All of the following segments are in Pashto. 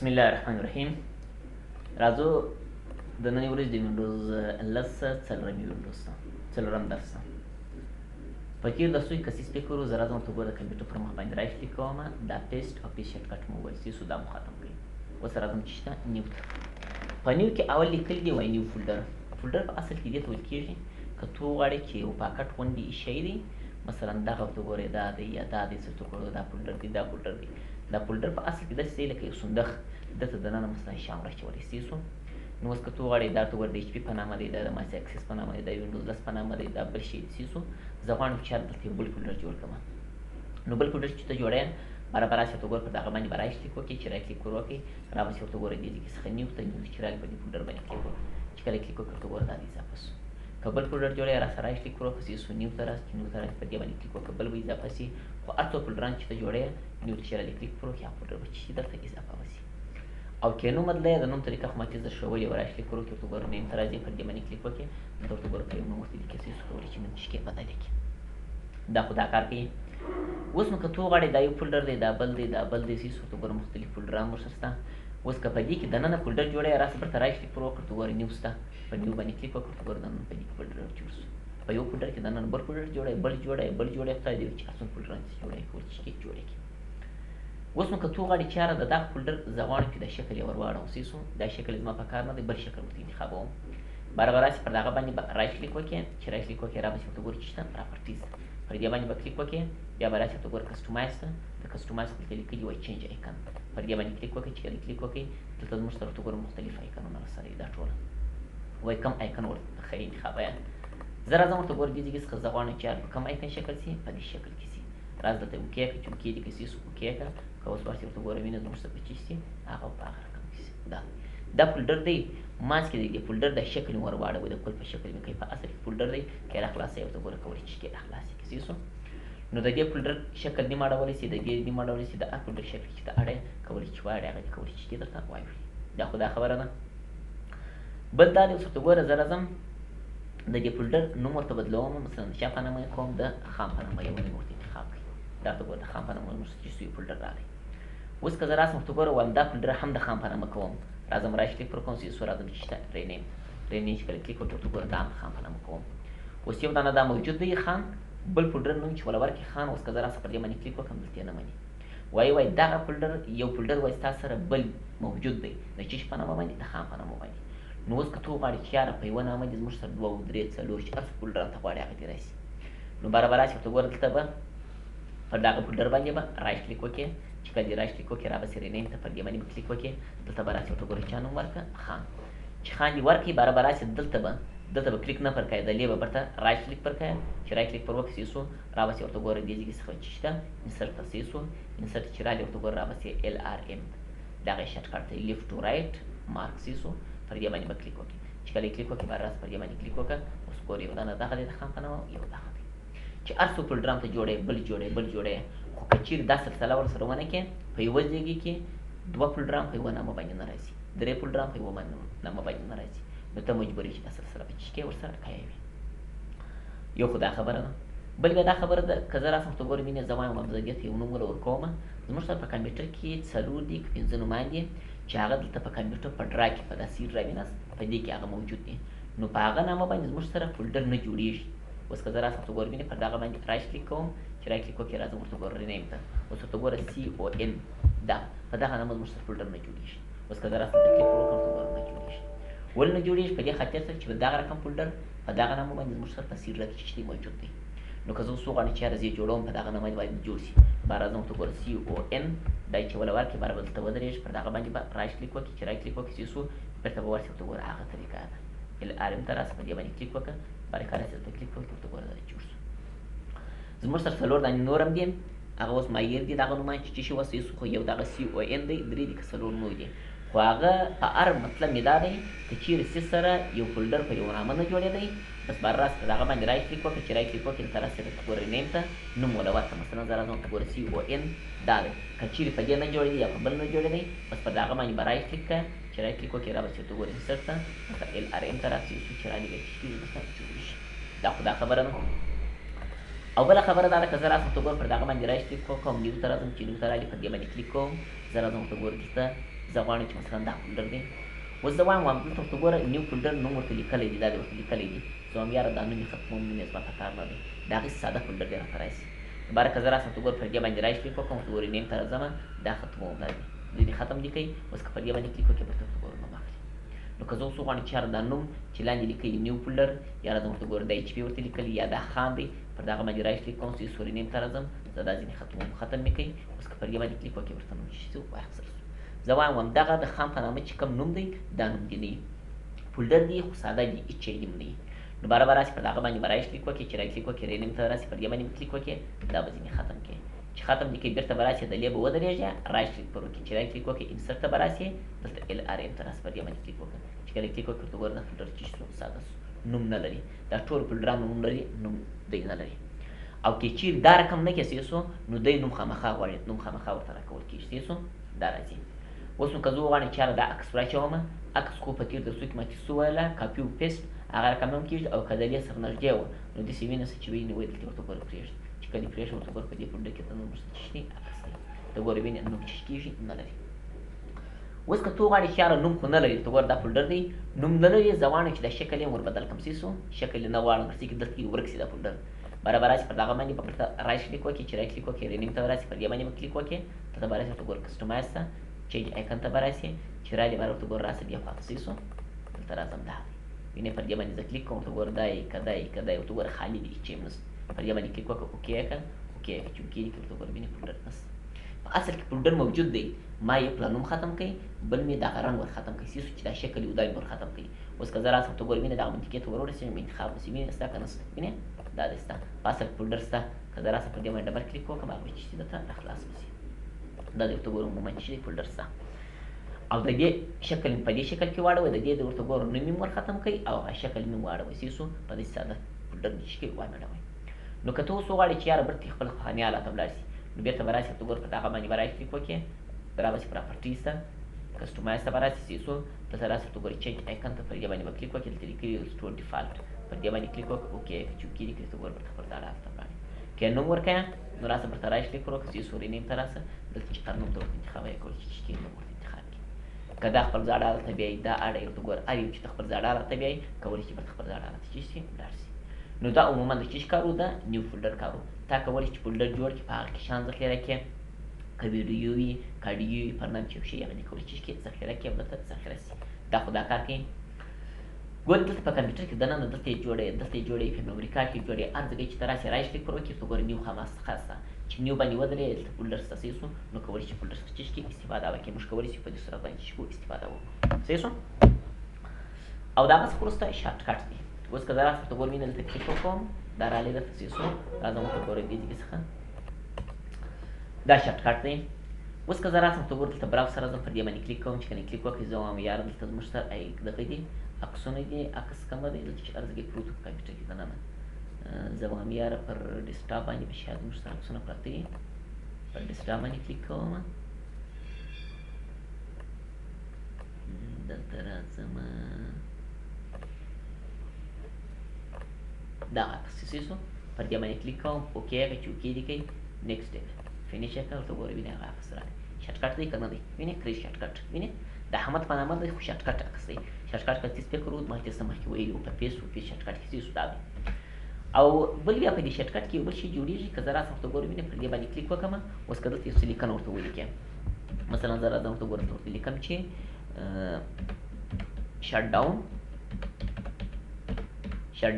بسم الله الرحمن الرحیم. راځو د نن ورځې د وینډوز 10 څلورم درس ده. فقیر د سوی کسي سپیکرو زه راځم ورته ګوره د کمپیوټر پر مخ باندې رایټ کلیک کوم، دا پیسټ او پیسټ شارټکټ مو وویل سیسو دا مو ختم کړي. اوس راځم چې شته نیو ته. په نیو کې اول لیکل دي وایي نیو فولډر. فولډر په اصل کې دې ته ویل کېږي که تو غواړې چې یو پاکټ غوندې ایښی دی، مثلا دغه ورته ګورې دا دی یا دا دی، څه ته ګورو دا فولډر دی دا فولډر دی. دا فولډر په اصل کې داسې دی لکه یو صندوق، دته دننه مثلا شیان راچولی سیسو. نو اوس که تو غواړې دا ورته ګوره د ایچ پي په نامه دی، دا د ماسي اکسس په نامه دی، دا وینډوز 10 په نامه دی، دا بل شی سیسو. زه غواړم چې دلته یو بل فولډر جوړ کړم. نو بل فولډر چې ته جوړوې برابر راشي ورته ګوره په دغه باندې به رایټ کلیک وکړې، چې رایټ کلیک ور وکړې راباسي ورته ګوره دې ځای کې څخه نیو ته نیو چې رالي په دې فولډر باندې کلیک وکړه. چې کله کلیک وکړې ورته ګوره دا د اضافه سو. که بل فولډر جوړوې راسه رایټ کلیک ور وکړه سیسو نیو ته راسه، چې نیو ته راسي په دې باندې کلیک وکړه بل به اضافه سي. خو هر څو فولډران چې ته جوړوې نیو ته چې رالي کلیک ور وکړې هغه فولډر به چې دلته اضافه وسي. او که نوم بدله د نوم طریقه خو ما چې زه ښوولې وه رایټ کلیک ور وکړې ورته ګوره نیم ته راځې په دې باندې کلیک وکړې دلته ورته ګوره که یو نوم ورته لیکې سیسو کولی چې نوم تشکیل بدل کړي. دا خو دا کار کوي. اوس نو که تو غواړې دا یو فولډر دی دا بل دی دا بل دی سیسو ورته ګوره مختلف فولډران ورسره شته. اوس که په دې کې دننه فولډر جوړوې راسه بېرته رایټ کلیک ور وکړه ورته ګوره نیو شته، په نیو باندې کلیک وکړه ورته ګوره دننه په دې کې فولډر جوړ شو. په یو فولډر کې دننه بل فولډر جوړوې بل جوړوې بل جوړوې خدای دې وکړي چې هر څومره فولډران چې جوړوې کولی چې کیک جوړې کړي. اوس نو که تو غواړې چې یاره د دغه فولډر زه غواړم چې دا شکل یې ور واړوم سیسو، دا شکل زما په کار نه دی، بل شکل ورته انتخابوم. برابر راسي پر دغه باندې به رایټ کلیک وکړې، چې رایټ کلیک وکړې راباسي ورته ګورې چې شته پراپرټیز، پر دې باندې به کلیک وکړې بیا به راسي ورته ګوره کسټمایز ته، د کسټمایز دلته لیکلي وایي چینج ایکن، پر دې باندې کلیک وکړې. چې کله کلیک وکړې دلته زموږ سره ورته ګوره مختلف ایکنونه راسره دي، دا ټوله وایي کوم ایکن ورته ښه انتخابوې. زه راځم ورته ګوره دې ځای څخه زه غواړم چې په کوم ایکن شکل سي، په دې شکل کې سي. راځه دلته اوکې کړه، چې اوکې دې که سیسو اوکې کړه. که اوس ورسې ورته ګوره وینه زموږ سره په چی سي هغه په هغه رقم کې سي. دا فولډر دی منځ کې دی د فولډر د شکل ور واړوئ، د کل په شکل مې کوي. په اصل کې فولډر دی که یې راخلاصوئ ورته ګوره کولی چې یې راخلاصې کړي سیسو. نو د دې فولډر شکل نیم اړولی سي، د دې نیم اړولی سي، د هر فولډر شکل چې ته اړې کولی چې واړې هغه دې کولی چې دې درته واوړي. دا خو دا خبره ده. بل دا دی اوس ورته ګوره زه راځم د دې فولډر نوم ورته بدلوم، مثلا د چا په نامه یې کوم د خام په نامه یو نوم ورته انتخاب کړئ. دا ورته ګوره د خام په نامه زموږ چې سوی فولډر راغی. اوس که زه راسم ورته ګوره وایم دا فولډر هم د خام په نامه کوم، راځم رایټ کلیک پر کوم سیسو راځم چې شته رینیم چې کله کلیک وکړم ورته ګوره دا هم خام په نامه کوم. اوس یو دانه دا موجود دی خان، بل فولډر نوم چې ولا ورکړي خان. اوس که زه راسه پر دې باندې کلیک وکړم دلته یې نه مني، وایي دغه فولډر یو فولډر وایي ستا سره بل موجود دی د چی په نامه باندې، د خام په نامه باندې. نو اوس که تو غواړې چې یاره په یوه نامه دې زموږ سره دوه درې څلور چې هر څه فولډران ته غواړې هغه دې راسي. نو برابر راسي ورته ګوره دلته به پر دغه فولډر باندې به رایټ کلیک وکړې، چې کله دې رایټ کلیک وکړې راباسې رینیم ته پر دې باندې به کلیک وکړې، دلته به راسي ورته ګوره چا نوم ورکړه خان. چې خان دې ورکړي برابر راسي دلته به کلیک نه پر کوې، دلې به برته رایټ کلیک پر کوې، چې رایټ کلیک پر وکړې سیسو راباسې ورته ګوره دې ځای څخه چې شته انسرټ ته سیسو، انسرټ چې رالي ورته ګوره راباسې LRM دغه یې شارټکټ دی لیفټ ټو رایټ مارک سیسو، پر دې باندې به کلیک وکړې. چې کله یې کلیک وکړې برابر پر دې باندې کلیک وکړه. اوس ګوره یو دانه دغه دی د خام په نامه، یو دغه دی چې هر څو فولډران ته جوړې بل جوړې. خو که چیرې دا سلسله ورسره ونه کړې په یوه ځای کې دوه فولډران په یوه نامه باندې نه راځي، درې فولډران په یوه نامه باندې نه راځي، نو ته مجبور یې چې دا سلسله په چی کې ورسره کاوي. یو خو دا خبره ده. بل بیا دا خبره ده که زه راسم ورته ګورم مینې زه وایم زه دې ته یو نوم ورکوم. زموږ سره په کمپیوټر کې څلور دي که پنځه نومان دي چې هغه دلته په کمپیوټر په ډرایو کې په دا سی ډرایو نه په دې کې هغه موجود دي. نو په هغه نامه باندې زموږ سره فولډر نه جوړېږي. اوس که زه راسم ورته ګورم مینې پر دغه باندې رایټ کلیک کوم، چې رایټ کلیک وکړې راځم ورته ګوره رینیم ته. اوس ورته ګوره CON دا په دغه نامه زموږ سره فولډر نه جوړېږي. اوس که زه راسم ته کلیک وکړم ورته ګوره نه جوړېږي. ولې نه جوړېږي؟ په دې خاطر سره چې دغه رقم فولډر په دغه نامه باندې زموږ سره په سی ډرایو کې چې موجود دی. نو که زه اوس وغواړم چې یاره زه یې جوړوم په دغه نامه باندې جوړ شي، به راځم ورته ګوره CON دا چې وله ورکړې برابر دلته ودرېږي، پر دغه باندې به رایټ کلیک وکړي، چې رایټ کلیک وکړي سیسو بېرته به ورسې ورته ګوره هغه طریقه ده LRM ته راسه په دې باندې کلیک وکړه، برکه راسې دلته کلیک وکړي ورته ګوره دا جوړ شو. زموږ سره څلور دانې نور هم دي، هغه اوس مایر دي دغه نومان چې شي وسه خو یو دغه CON دی، درې دي که څلور نور دي. خو هغه په هر مطلب مې دا دی که چیرې سیس سره یو فولډر په یو نامه نه جوړېدی بس بر راست په دغه باندې رایټ کلیک وکړه، چې رایټ کلیک وکړې دلته راسې درته ګوره نیم ته نوم وله ورکړه. مثلا زه راځم ورته ګوره CON دا دی. که چیرې په دې نه جوړېدی یا په بل نه جوړېدی بس په دغه باندې به رایټ کلیک کړه، چې رایټ کلیک وکړې راباسې ورته ګوره انسرټ ته دلته LRM ته راسې چې رالېږي چې دا خو دا خبره ده. او بله خبره دا ده که زه راسم ته ګوره پر دغه باندې رایټ کلیک کوم نیو ته راځم چې نیو ته رالي پر دې باندې کلیک کوم زه راځم ورته ګوره دلته زه غواړم چې مثلا دا فولډر دی اوس زه وایم دلته ورته ګوره نیو فولډر نوم ورته لیکلی دی دا دې ورته لیکلی دی زه وایم یاره دا نوم یې ختموم نوم یې زما په کار نه دی د هغې ساده فولډر دی راته راشي باره که زه راسم ته ګوره پر دې باندې رایټ کلیک وکړم ورته ګوره نیم ته راځم دا ختموم دا دی ځینې ختم دي کوي اوس که پر دې باندې کلیک وکړې ورته ګوره نوم اخلي نو که زه اوس وغواړم چې یاره دا نوم چې لاندې لیکلی نیو فولډر یا راځم ورته ګوره د ایچ پي ورته لیکلي یا دا خان دی پر دغه باندې رایټ کلیک کوم چې سوري نیم ته راځم زه دا ځینې ختموم ختم مې کوي اوس که پر دې باندې کلیک وکړې ورته نوم چې واخیستل شو زه وایم همدغه د خان په نامه چې کوم نوم دی دا نوم دې نه وي فولډر دی خو ساده دی هېڅ شی نوم نه وي نو برابر راسي پر دغه باندې به رایټ کلیک وکړې چې رایټ کلیک وکړې رینیم ته راسي پر دې باندې کلیک وکړې دا به ځینې ختم کړې چې ختم دې کړې بېرته به راسي دلې به ودرېږې رایټ کلیک پر وکړې چې رایټ کلیک وکړې انسرټ ته به راسي دلته ال ار ام ته راسي پر دې باندې کلیک وکړه چې کله کلیک وکړې ورته ګوره دا فولډر چې شو ساده شو نوم نه لري دا ټول فولډران نوم لري نوم دی نه لري او که چیرې دا رقم نه کیسې سو نو دی نوم خامخا غواړي نوم خامخا ورته راکول کېږي سو دا راځي اوس نو که زه وغواړم چې یاره دا عکس راچومه عکس خو په تېر درسو کې ما چې څه ویله کاپي و پیسټ هغه رقم هم کېږي او که د دې سره نږدې وه نو داسې وینه څه چې وایي نو وایي دلته ورته ګوره پرېږدي چې کله یې پرېږدم ورته ګوره په دې فولډر کې ته نوم ورته څه شي عکس دی ته ګوره وینې نوم چې کېږي نه لري اوس که ته وغواړې چې یاره نوم خو نه لري ته ګوره دا فولډر دی نوم نه لري زه غواړم چې دا شکل یې ور بدل کړم سو شکل یې نه غواړم چې دلته کې ورک شي دا فولډر برابر راشي پر دغه باندې په رایټ کلیک وکړې چې رایټ کلیک وکړې رینیم ته راشي پر دې باندې به کلیک وکړې ته به راشي ورته ګوره کسټمایز ته چینج آیکن ته به راشي چې رالي به ورته ګوره راسه دې خواته سو دلته راځم دا وینې پر دې باندې زه کلیک کوم ورته ګوره دا یې که دا یې که دا یې ورته ګوره خالي دی هېڅ هم نشته پر دې باندې کلیک وکړه اوکې یې کړه اوکې یې کړه چې اوکې یې کړه ورته ګوره وینې فولډر نشته په اصل کې فولډر موجود دی ما یې پلا نوم ختم کړي بل مې دغه رنګ ور ختم کړي چې دا شکل یو دا مې ور ختم کړي اوس که زه راسم ته ګورې وینې دغه منطقې ته ور ورسېږم انتخاب وسي وینې شته که نشته وینې دا دې شته په اصل کې فولډر شته که زه راسم پر دې باندې ډبل کلیک وکړم هغه به چې درته راخلاص وسي دا دې ورته ګورم عموما چې فولډر شته او د دې شکل په دې شکل کې واړوئ د دې د ورته ګورم نوم ور ختم کړئ او هغه شکل مې واړوئ سو په دې ساده فولډر دې شکل وانړوئ نو که ته اوس وغواړې چې یاره بېرته خپل پخواني حالت ته ولاړ شي نو بېرته به راشي ورته ګوره په دغه باندې به رایټ کلیک وکړې به رابسي پراپرټیز ته کسټمایز ته به راشي سو دلته راشي ورته ګورې چینج آیکن ته پر دې باندې به کلیک وکړې دلته لیکلي رسټور ډیفالټ پر دې باندې کلیک وکړه اوکې چې اوکې دې کړې ته ګوره بېرته پر دا حالت ته ولاړې که نوم ورکړې نو راسه بېرته رایټ کلیک وکړه سوري نیم ته راسه دلته چې هر نوم ته ورته انتخاب یې کول چې نوم ورته انتخاب کړي که دا خپل زاړه حالت ته بیایي دا اړه یې ورته ګوره هر یو چې ته خپل زاړه حالت ته بیایي کولی شي بېرته خپل زاړه حالت ته چې شي ولاړ شي نو دا عموما د چیش کارو ده نیو فولډر کارو تا کولی چې فولډر جوړ کړي په هغه کې شیان ذخیره کړې که ویډیو وي کاډیو وي پرنام چې یو شی هغه دې کولی چیش کړي ذخیره کړي او دلته ذخیره شي دا خو دا کار کوي ګورې دلته په کمپیوټر کې دننه دلته یې جوړوي دلته یې جوړوي په میموري کارډ کې جوړوي هر ځای چې ته راشې رایټ کلیک پر وکړې ته ګورې نیو خاصه چې نیو باندې ودرېږې دلته فولډر څه صحیح شو نو کولی شي فولډر څخه چیش کړي استفاده وکړي موږ کولی شو په دې صورت باندې چې کوو استفاده وکړو صحیح شو او د هغه څخه وروسته شارټ کټ دی اوس که زه راسم ته ګورم وینې دلته کلیک وکړم دا رالی درته صحیح شو راځم ورته ګورئ دې ځای څخه دا شارټ کټ دی اوس که زه راسم ته ګورم دلته براوز سره راځم پر دې باندې کلیک کوم چې کله کلیک وکړئ زه وایم یاره دلته زموږ سره دغه دي عکسونه دي عکس کومه دی دلته چې هر ځای کې پروت په کمپیوټر کې دننه زه وایم یاره پر ډیسکټاپ باندې به شاید زموږ سره عکسونه پراته دي پر ډیسکټاپ باندې کلیک کوم دلته راځم دا عکس صحیح شو پر دې باندې کلیک کوم اوکې هغه چې اوکې دې کوي نیکسټ دی فینیش یې کړه ورته ګورئ وینې هغه عکس راغی شارټ کټ دی که نه دی وینې کریز شارټ کټ وینې د احمد په نامه دی خو شارټ کټ عکس دی شارټ کټ که تیز فکر وو مخکې څه مخکې ویلي وو په پیس شارټ کټ کې څه شو دا دی او بل بیا په دې شارټ کټ کې یو بل شی جوړېږي که زه راسم ورته ګورم وینې پر دې باندې کلیک وکړم اوس که دلته یو څه لیکنه ورته ولیکم مثلا زه راځم ورته ګورم ورته لیکم چې شټ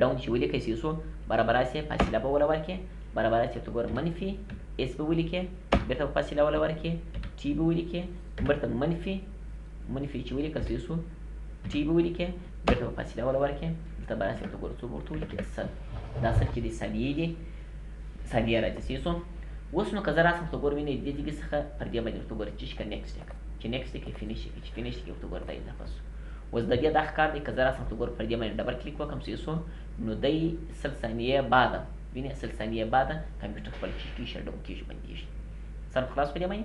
ډاون چې ولیکئ څه شو برابر راسي فاصله به وله ورکړې برابر راسي ورته ګورم منفي اس به ولیکې بېرته به فاصله وله ورکړې ټي به ولیکې بېرته منفي چې ولیکل څه شو ټي به ولیکې بېرته به فاصله وله ورکړې دلته به راسي ورته ګوره څوک ورته ولیکې سل دا سل چې دی ثانیې دي ثانیې راځي څه شو اوس نو که زه راسم ورته ګورم وینې دې ځای څخه پر دې باندې ورته ګوره چې که نیکسټ یې چې نیکسټ یې کړې فینیش یې کړې چې فینیش یې کړې ورته ګوره دا اضافه شو اوس د دې دا ښکار دی که زه راسم ورته ګورم پر دې باندې ډبل کلیک وکړم څه شو نو دی 100 ثانیې بعده وینې 100 ثانیې بعده کمپیوټر خپل چې کېږي شټ ډاون کېږي بندېږي سر خلاص په دې باندې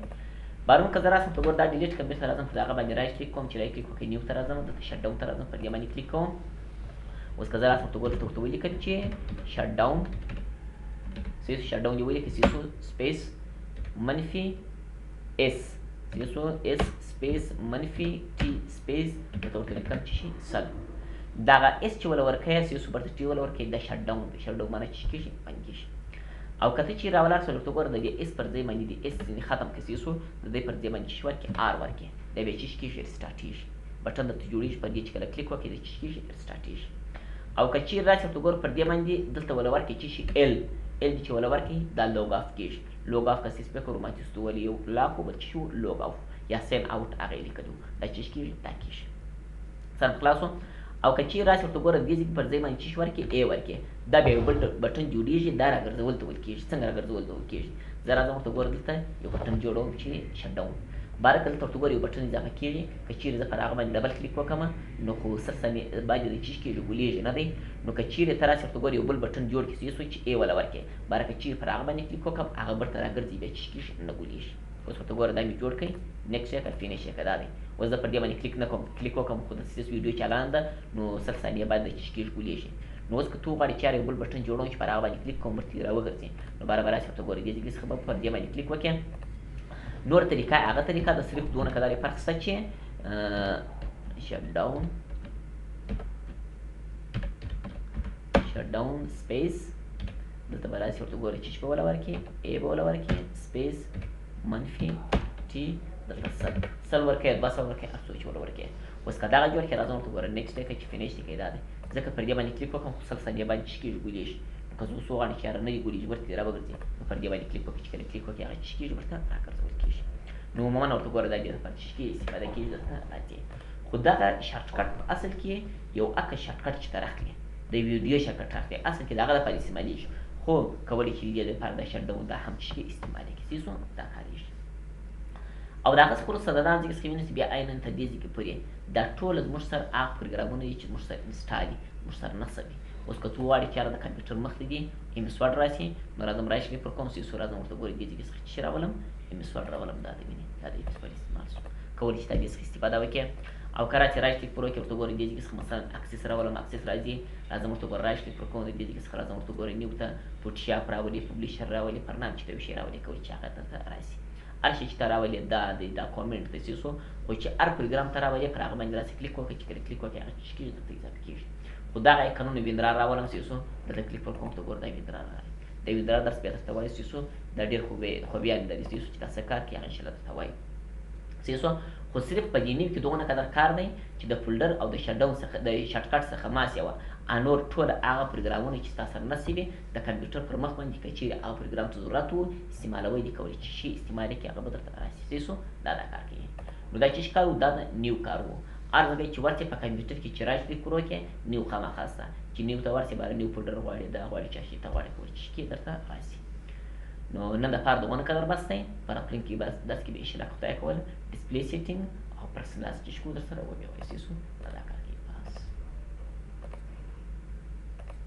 بارون که زه راسم ورته ګورم دا ډیلیټ کړم بېرته راځم پر هغه باندې رایټ کلیک کوم چې رایټ کلیک وکړئ نیو ته راځم دلته شټ ډاون ته راځم پر دې باندې کلیک کوم اوس که زه راسم ورته ګورم ورته ولیکم چې شټ ډاون سیسو شټ ډاون دی ولیکئ سیسو سپیس منفي اس سیسو اس سپیس منفي ټي سپیس ورته ورته لیکم چې شي سل دغه اس چې ولا ورکوي سیسو برته ټي ولا ورکوي دا شټ ډاون دی شټ ډاون معنی چې کېږي بند کېږي او کته چې راولاړ سره ورته ګوره د دې اس پر ځای باندې د اس ختم کړي سیسو د دې پر ځای باندې چې ورکړي آر ورکړي دا بیا چې کېږي ریسټارټېږي بټن درته جوړېږي پر دې چې کله کلیک وکړي دا چې کېږي ریسټارټېږي او که چیرې راشي ورته ګوره پر دې باندې دلته ولا ورکړي چې شي ال چې ولا ورکړي دا لوګ آف کېږي لوګ آف که سیس پکړو ماتې ستوري یو لاک بل شو لوګ آف یا سین آوټ هغه لیکلو دا چې کېږي دا کېږي سر خلاصو او که چیرې راشي ورته ګوره دې ځای پر ځای باندې چې ورکړي ا ورکړي دا بیا یو بل بټن جوړېږي دا راګرځول ته ویل کېږي څنګه راګرځول ته ویل کېږي زه راځم ورته ګوره دلته یو بټن جوړوم چې شټ ډاون باره که دلته ورته ګوره یو بټن اضافه کېږي که چیرې زه پر هغه باندې ډبل کلیک وکړم نو خو سل ثانیې باندې د چې کېږي غولېږي نه دی نو که چیرې ته راشي ورته ګوره یو بل بټن جوړ کړي چې ا ولا ورکړي باره که چیرې پر هغه باندې کلیک وکړم هغه بل ته راګرځي بیا چې کېږي نه غولېږي اوس ورته ګوره دا مې جوړ کړئ نیکسټ یې که فینش یې که دا دی اوس زه پر دې باندې کلیک نه کوم کلیک وکړم خو د سیس ویډیو چالان ده نو سل ثانیې بعد د چې کېږي غولېږي نو اوس که تو غواړې چې یو بل بټن جوړوم چې پر هغه باندې کلیک کوم ورته راوګرځي نو باره به راشي ورته ګوره دې ځای څخه به پر دې باندې کلیک وکړم نور طریقه هغه طریقه د صرف دونه کدارې فرق شته چې شټ ډاون سپیس دلته به راشي ورته ګوره چې به ولا ورکړي ا به ولا ورکړي سپیس منفي ټي دلته سل ورکړي دوه سل ورکړي هر څو چې ولا ورکړي اوس که دغه جوړ کړي راځم ورته ګوره نیکسټ دی که چې فینش دی کوي دا دی ځکه پر دې باندې کلیک وکړم خو سل ثانیې باندې چې کېږي غولېږي که زه اوس وغواړم چې یاره نه دي غولېږي ورته راوګرځي نو پر دې باندې کلیک وکړي چې کله کلیک وکړي هغه چې کېږي ورته راګرځول کېږي نو عموما ورته ګوره دا دې لپاره چې کېږي استفاده کېږي درته راځي خو دغه شارټ کټ په اصل کې یو اکه شارټ کټ چې ته راخلې د ویډیو شارټ کټ راخلې اصل کې د هغه لپاره استعمالېږي خو کولی شي دې لپاره د شټ ډاون دا هم چې استعمالېږي سیسو دا کارېږي او د هغه څخه وروسته د دغه ځای څخه وینئ چې بیا عیناً تر دې ځای کې پورې دا ټول زموږ سره هغه پروګرامونه دي چې زموږ سره انسټال دي زموږ سره نصب دي اوس که ته وغواړې چې یاره د کمپیوټر مخ دې دي ایم اس ورډ راشي نو راځم رایټ کلیک پر کوم سیسو راځم ورته ګورې دې ځای څخه چې راولم ایم اس ورډ راولم دا د وینې دا د ایم اس ورډ استعمال شو کولی شي دا دې څخه استفاده وکړې او که راشي رایټ کلیک پر وکړې ورته ګورې دې ځای څخه مثلا اکسس راولم اکسس راځي راځم ورته ګوره رایټ کلیک پر کوم دې ځای څخه راځم ورته ګورې نیو ته فوټوشاپ راولي پبلیشر راولي پرنام چې ته یو شی راولي کولی چې هغه درته راشي هر شي چې ته راولې دا دی دا کامنټ دی سیسو خو چې هر پروګرام ته راولې پر هغه باندې راسي کلیک وکړې چې کله کلیک وکړې هغه چې کېږي درته اضافه کېږي خو دغه ایکنونه ویندرا راولم سیسو دلته کلیک پر کوم ته ګوره دا ویندرا راغلی د ویندرا درس بیا درته وایي سیسو دا ډېر خوبیان لري سیسو چې دا څه کار کوي هغه انشاءالله درته وایي سیسو خو صرف په دې نیم کې دغونه قدر کار دی چې د فولډر او د شټ ډاون څخه د شارټ کټ څخه ما سیوه نور ټول هغه پروګرامونه چې ستا سره نصب وي د کمپیوټر پر مخ باندې که چیرې هغه پروګرام ته ضرورت و استعمالوی دې کولی چې شي استعمال یې کړي هغه به درته راشي سیسو دا کار کوي نو دا چې کار و دا د نیو کار و هر ځای چې ورته په کمپیوټر کې چې رایټ کلیک وکړې نیو خامخا سته چې نیو ته ورسې باره نیو فولډر غواړې دا غواړې چې شي ته غواړې کولی چې کې درته راشي نو نن دپاره دغونه قدر بس دی په راتلونکي کې بس داسې کې به انشاءالله خدای کول ډسپلی سیټینګ او پرسنلایز چې شکو در سره وبیا وایي سیسو دا کار